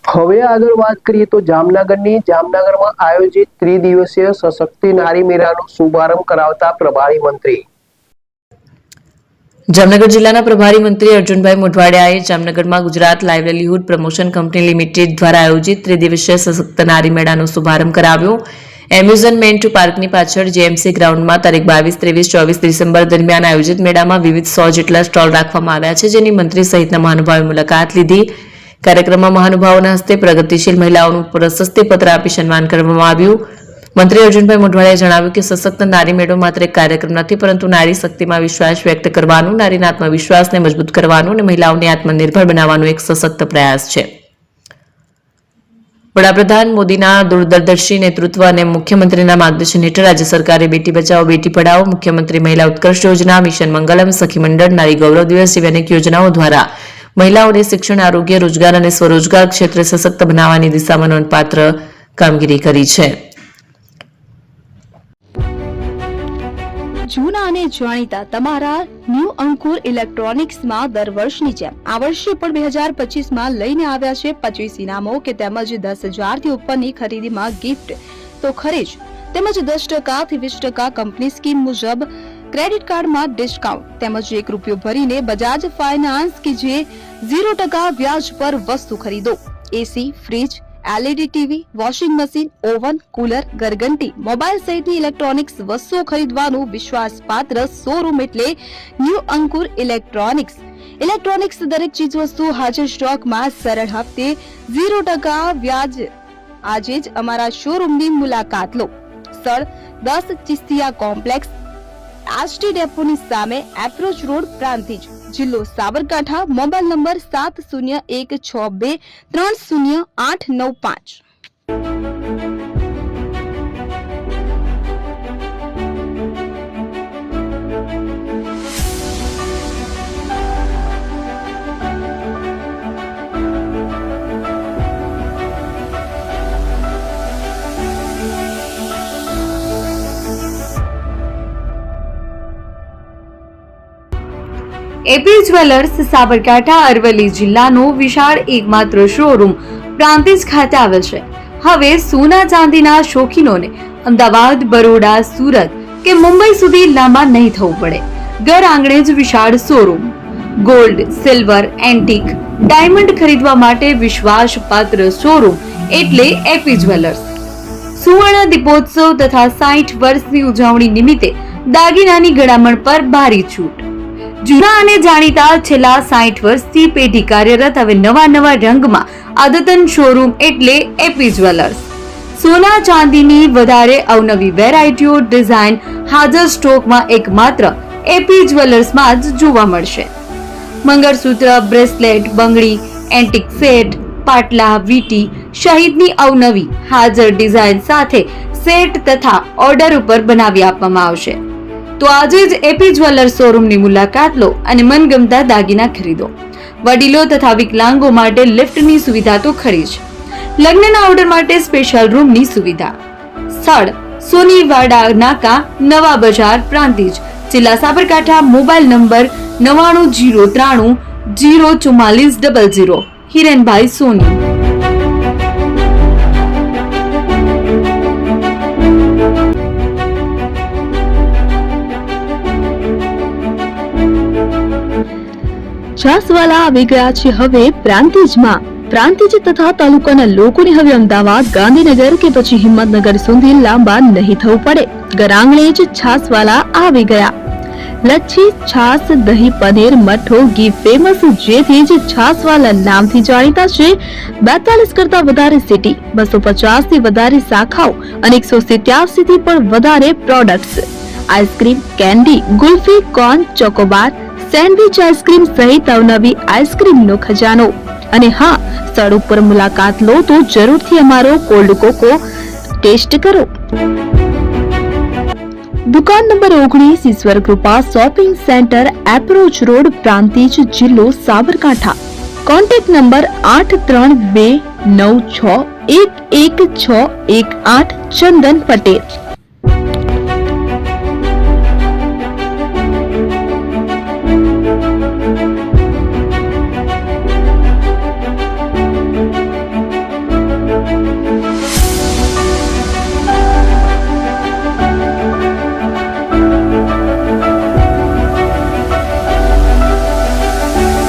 હવે આગળ વાત કરીએ તો જામનગરમાં આયોજિત ત્રિદિવસીય સશક્ત નારી મેળાનો શુભારંભ કરાવતા પ્રભારી મંત્રી જામનગર જિલ્લાના પ્રભારી મંત્રી અર્જુનભાઈ મોઢવાડિયાએ જામનગરમાં Gujarat livelihood promotion company limited દ્વારા આયોજિત ત્રિદિવસીય સશક્ત નારી મેળાનો શુભારંભ કરાવ્યો. એમ્યુઝમેન્ટ પાર્કની પાછળ જેએમસી ગ્રાઉન્ડમાં તારીખ 22, 23, 24 ડિસેમ્બર દરમિયાન આયોજિત મેળામાં વિવિધ 100 જેટલા સ્ટોલ રાખવામાં આવ્યા છે, જેની મંત્રી સહિતના મહાનુભાવોએ મુલાકાત લીધી. કાર્યક્રમમાં મહાનુભાવોના હસ્તે પ્રગતિશીલ મહિલાઓનું પ્રશસ્તિપત્ર આપી સન્માન કરવામાં આવ્યું. મંત્રી અર્જુનભાઈ મોઢવાડિયાએ જણાવ્યું કે સશક્ત નારી મેળો માત્ર એક કાર્યક્રમ નથી, પરંતુ નારી શક્તિમાં વિશ્વાસ વ્યક્ત કરવાનું, નારીના આત્મવિશ્વાસને મજબૂત કરવાનું અને મહિલાઓને આત્મનિર્ભર બનાવવાનો એક સશક્ત પ્રયાસ છે. વડાપ્રધાન મોદીના દૂરદર્શી નેતૃત્વ અને મુખ્યમંત્રીના માર્ગદર્શન હેઠળ રાજ્ય સરકારે બેટી બચાવો બેટી પઢાઓ, મુખ્યમંત્રી મહિલા ઉત્કર્ષ યોજના, મિશન મંગલમ, સખી મંડળ, નારી ગૌરવ દિવસ જેવી અનેક યોજનાઓ દ્વારા મહિલાઓને શિક્ષણ, આરોગ્ય, રોજગાર અને સ્વરોજગાર ક્ષેત્રે સશક્ત બનાવવાની દિશામાં નોંધપાત્ર કામગીરી કરી છે. જૂના અને જાણીતા તમારા ન્યૂ અંકુર ઇલેક્ટ્રોનિક્સમાં દર વર્ષની જેમ આ વર્ષે પણ 2025માં લઈને આવ્યા છે 25 ઇનામો કે તેમજ 10,000 થી ઉપરની ખરીદીમાં ગિફ્ટ તો ખરી જ, તેમજ 10% થી 20% કંપની સ્કીમ મુજબ ક્રેડિટ કાર્ડમાં ડિસ્કાઉન્ટ તેમજ ₹1 ભરીને બજાજ ફાઇનાન્સ કે જે 0% વ્યાજ પર વસ્તુ ખરીદો. AC, fridge, LED TV, washing machine, oven, cooler, ગરગંટી, મોબાઈલ સહિતની ઇલેક્ટ્રોનિક્સ વસ્તુઓ ખરીદવાનું વિશ્વાસપાત્ર શોરૂમ એટલે ન્યૂ અંકુર ઇલેક્ટ્રોનિક્સ. ઇલેક્ટ્રોનિક્સ દરેક ચીજ વસ્તુ હાજર સ્ટોકમાં, સરળ હપ્તે, 0% વ્યાજ. આજે જ અમારા શોરૂમની મુલાકાત લો. સ્થળ 10 ચિસ્તિયા કોમ્પ્લેક્સ, આષ્ટી ડેપોની સામે, એપ્રોચ રોડ, પ્રાંતિજ, જિલ્લો Sabarkantha. Mobile number 7016230895. AP jewellers Sabarkantha Aravalli જિલ્લાનો વિશાળ એકમાત્ર શોરૂમ પ્રાંતિજ ખાતે આવેલ છે. હવે સોના ચાંદીના શોખીનોને અમદાવાદ, બરોડા, સુરત કે મુંબઈ સુધી લાંબા નહીં થવું પડે. ઘર આંગણે જ વિશાળ showroom. Gold, silver, antique, diamond ખરીદવા માટે વિશ્વાસપાત્ર શોરૂમ એટલે એપી જ્વેલર્સ. સુવર્ણ દીપોત્સવ તથા 60 વર્ષની ઉજવણી નિમિત્તે દાગીનાની ગળામણ પર ભારી છૂટ. જૂના અને જાણીતા છેલ્લા 60 વર્ષથી પેઢી કાર્યરત હવે નવા રંગમાં અદ્યતન શોરૂમ એટલે એપી જ્વેલર્સ. સોના ચાંદીની વધારે અવનવી વેરાયટીઓ, ડિઝાઇન હાજર સ્ટોકમાં એકમાત્ર એપી જ્વેલર્સમાં જ જોવા મળશે. મંગળસૂત્ર, બ્રેસલેટ, બંગડી, એન્ટિક સેટ, પાટલા, વીટી સહિતની અવનવી હાજર ડિઝાઇન સાથે સેટ તથા ઓર્ડર ઉપર બનાવી આપવામાં આવશે. તો આજે જ એપી જ્વેલર્સ શોરૂમની મુલાકાત લો અને મનગમતા દાગીના ખરીદો. વડીલો તથા વિકલાંગો માટે લિફ્ટની સુવિધા તો ખરી જ. લગ્નના ઓર્ડર માટે સ્પેશિયલ રૂમની સુવિધા. સ્થળ સોનીવાડા નાકા, નવા બજાર, પ્રાંતિજ, જિલ્લા સાબરકાંઠા. Mobile number 9903004400. હિરેનભાઈ સોની. છાસવાલા આવી ગયા છે હવે પ્રાંતિજમાં. પ્રાંતિજ તથા તાલુકાના લોકોને હવે અમદાવાદ, ગાંધીનગર કે પછી હિંમતનગર સુધી લાંબા નહીં થવું પડે. ઘર આંગણે જ છાસવાલા આવી ગયા. લચ્છી, છાસ, દહીં, પનીર, મઠો, ઘી ફેમસ, જેથી જ છાસવાલા નામથી જાણીતા છે. 42 કરતા વધારે સિટી, 250 થી વધારે શાખાઓ અને 187 થી પણ વધારે products. Ice cream, candy, kulfi, corn, Chocobar, sandwich ice cream સહિત અવનવી આઈસ્ક્રીમનો ખજાનો. અને હા, સ્થળ ઉપર મુલાકાત લો તો જરૂરથી અમારો કોલ્ડ કોકો ટેસ્ટ કરો. દુકાન number 19, Ishwar Krupa shopping centre, approach road, Prantij, જિલ્લો સાબરકાંઠા. Contact number 8329611618. ચંદન પટેલ.